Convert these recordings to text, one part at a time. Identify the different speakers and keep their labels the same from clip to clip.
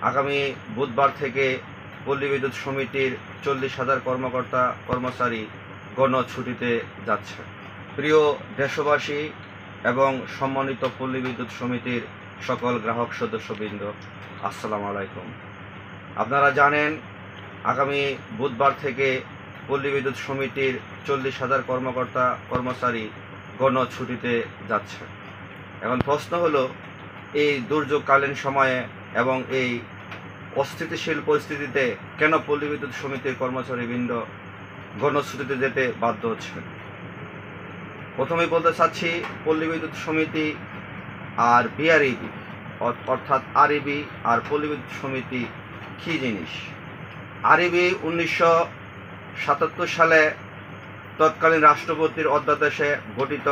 Speaker 1: আগামী বুধবার থেকে পল্লী বিদ্যুৎ সমিতির 40,000 কর্মকর্তা কর্মচারী গণছুটিতে যাচ্ছে। প্রিয় দেশবাসী এবং সম্মানিত পল্লী বিদ্যুৎ সমিতির সকল গ্রাহক সদস্যবৃন্দ, আসসালামু আলাইকুম। আপনারা জানেন আগামী বুধবার থেকে পল্লী বিদ্যুৎ সমিতির 40,000 কর্মকর্তা কর্মচারী গণছুটিতে যাচ্ছে। এখন প্রশ্ন হলো, এই দুর্যোগকালীন সময়ে এবং এই অস্থিতিশীল পরিস্থিতিতে কেন পল্লী বিদ্যুৎ সমিতির কর্মচারীবৃন্দ গণছুটিতে যেতে বাধ্য হচ্ছে? প্রথমেই বলতে চাচ্ছি, পল্লী বিদ্যুৎ সমিতি আর বিআরইবি অর্থাৎ আরইবি আর পল্লী বিদ্যুৎ সমিতি কী জিনিস। আরইবি 1977 সালে তৎকালীন রাষ্ট্রপতির অধ্যাদেশে গঠিত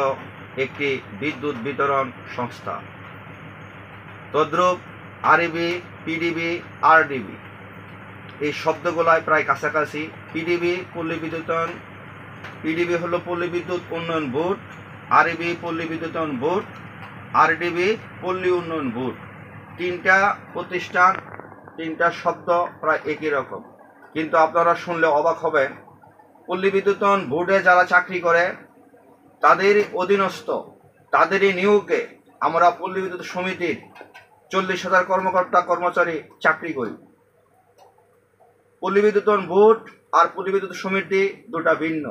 Speaker 1: একটি বিদ্যুৎ বিতরণ সংস্থা। তদ্রূপ আরইবি, পিডিবি, আরডিবি এই শব্দগুলোয় প্রায় কাছাকাছি। পিডিবি হলো পল্লী বিদ্যুৎ উন্নয়ন বোর্ড, আরইবি পল্লী বিদ্যুতায়ন বোর্ড, আরডিবি পল্লী উন্নয়ন বোর্ড। তিনটা প্রতিষ্ঠান, তিনটা শব্দ প্রায় একই রকম, কিন্তু আপনারা শুনলে অবাক হবেন। পল্লী বিদ্যুতায়ন বোর্ডে যারা চাকরি করে তাদের অধীনস্থ, তাদেরই নিয়োগে আমরা পল্লী বিদ্যুৎ সমিতির 40,000 কর্মকর্তা কর্মচারী চাকরি করি। পল্লী বিদ্যুতায়ন বোর্ড আর পল্লী বিদ্যুৎ সমিতি দুটা ভিন্ন।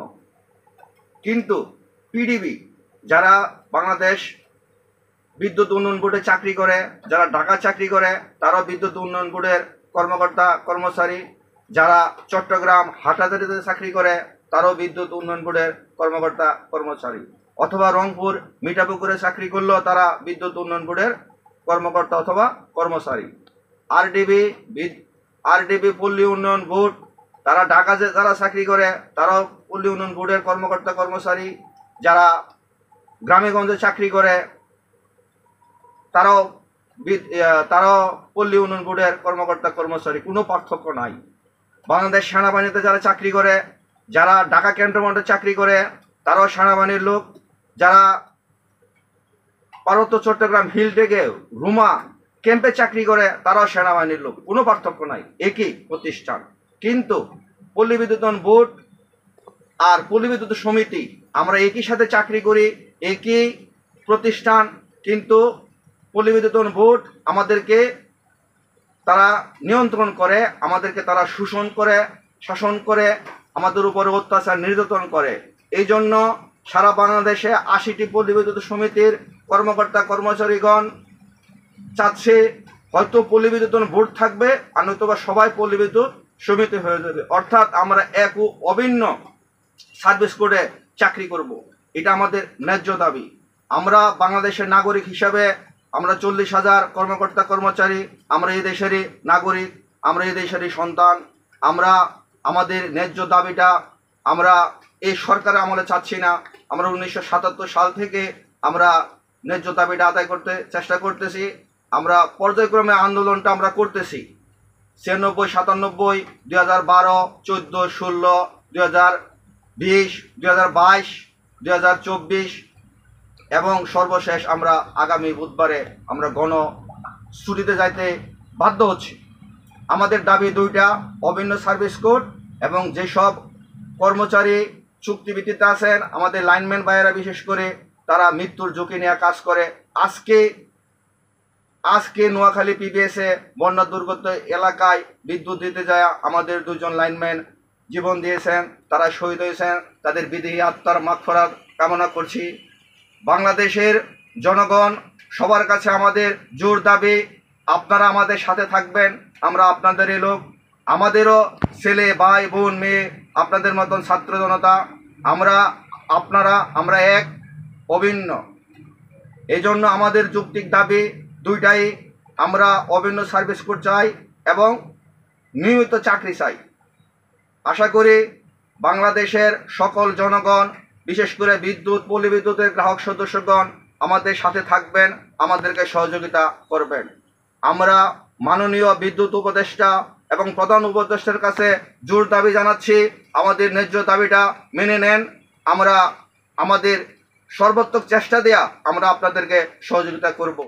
Speaker 1: কিন্তু পিডিবি যারা বাংলাদেশ বিদ্যুৎ উন্নয়ন বোর্ডে চাকরি করে, যারা ঢাকা চাকরি করে, তারাও বিদ্যুৎ উন্নয়ন বোর্ডের কর্মকর্তা কর্মচারী। যারা চট্টগ্রাম হাটাজারিতে চাকরি করে তারাও বিদ্যুৎ উন্নয়ন বোর্ডের কর্মকর্তা কর্মচারী। অথবা রংপুর মিঠাপুকুরে চাকরি করলেও তারা বিদ্যুৎ উন্নয়ন বোর্ডের কর্মকর্তা অথবা কর্মচারী। আরডিবি পল্লী উন্নয়ন বোর্ড, তারা ঢাকা যারা চাকরি করে তারাও পল্লী উন্নয়ন বোর্ডের কর্মকর্তা কর্মচারী। যারা গ্রামেগঞ্জে চাকরি করে তারাও পল্লী উন্নয়ন বোর্ডের কর্মকর্তা কর্মচারী, কোনো পার্থক্য নাই। বাংলাদেশ সেনাবাহিনীতে যারা চাকরি করে, যারা ঢাকা ক্যান্টনমেন্টে চাকরি করে তারাও সেনাবাহিনীর লোক। যারা পার্বত্য চট্টগ্রাম হিলটেকে রুমা ক্যাম্পে চাকরি করে তারাও সেনাবাহিনীর লোক, কোনো পার্থক্য নাই, একই প্রতিষ্ঠান। কিন্তু পল্লী বিদ্যুতায়ন বোর্ড আর পল্লী বিদ্যুৎ সমিতি আমরা একই সাথে চাকরি করি, একই প্রতিষ্ঠান। কিন্তু পল্লী বিদ্যুতায়ন বোর্ড আমাদেরকে তারা নিয়ন্ত্রণ করে, আমাদেরকে তারা শোষণ করে, শাসন করে, আমাদের উপরে অত্যাচার নির্যাতন করে। এই জন্য সারা বাংলাদেশে 80টি পল্লী বিদ্যুৎ সমিতির কর্মকর্তা কর্মচারীগণ চাচ্ছে হয়তো পল্লী বিদ্যুতায়ন বোর্ড থাকবে আর নয়তোবা সবাই পল্লী বিদ্যুৎ সমিতি হয়ে যাবে। অর্থাৎ আমরা এক অভিন্ন সার্ভিস কোডে চাকরি করব। এটা আমাদের ন্যায্য দাবি। আমরা বাংলাদেশের নাগরিক হিসাবে আমরা 40,000 কর্মকর্তা কর্মচারী, আমরা এই দেশেরই নাগরিক, আমরা এই দেশেরই সন্তান। আমরা আমাদের ন্যায্য দাবিটা আমরা এই সরকারের আমলে চাচ্ছি না। আমরা 1977 সাল থেকে আমরা ন্যায্য দাবিটা আদায় করতে চেষ্টা করতেছি। আমরা পর্যায়ক্রমে আন্দোলনটা আমরা করতেছি। 96, 97, 2012, 14, 16, 2020, 2022, 2024 এবং সর্বশেষ আমরা আগামী বুধবারে আমরা গণছুটিতে যাইতে বাধ্য হচ্ছি। আমাদের দাবি দুইটা, অভিন্ন সার্ভিস কোড এবং যেসব কর্মচারী চুক্তিভিত্তিতে আছেন, আমাদের লাইনম্যান ভাইয়েরা বিশেষ করে, তারা মৃত্যুর ঝুঁকি নিয়ে কাজ করে। আজকে নোয়াখালী পিবিএসে বন্যা দুর্গত এলাকায় বিদ্যুৎ দিতে যায় আমাদের দুজন লাইনম্যান জীবন দিয়েছেন, তারা শহীদ হয়েছেন। তাদের বিদেহী আত্মার মাগফিরাত কামনা করছি। বাংলাদেশের জনগণ সবার কাছে আমাদের জোর দাবি, আপনারা আমাদের সাথে থাকবেন। আমরা আপনাদেরই লোক, আমাদেরও ছেলে ভাই বোন মেয়ে, আপনাদের মতন ছাত্র জনতা। আমরা এক, অভিন্ন। এই জন্য আমাদের যৌক্তিক দাবি দুইটাই, আমরা অভিন্ন সার্ভিস কোড চাই এবং নিয়মিত চাকরি চাই। আশা করি বাংলাদেশের সকল জনগণ, বিশেষ করে পল্লী বিদ্যুতের গ্রাহক সদস্যগণ আমাদের সাথে থাকবেন, আমাদেরকে সহযোগিতা করবেন। আমরা মাননীয় বিদ্যুৎ উপদেষ্টা এবং প্রধান উপদেষ্টার কাছে জোর দাবি জানাচ্ছি, আমাদের ন্যায্য দাবিটা মেনে নেন। আমরা আমাদের সর্বাত্মক চেষ্টা দেয়া আমরা আপনাদেরকে সহযোগিতা করব।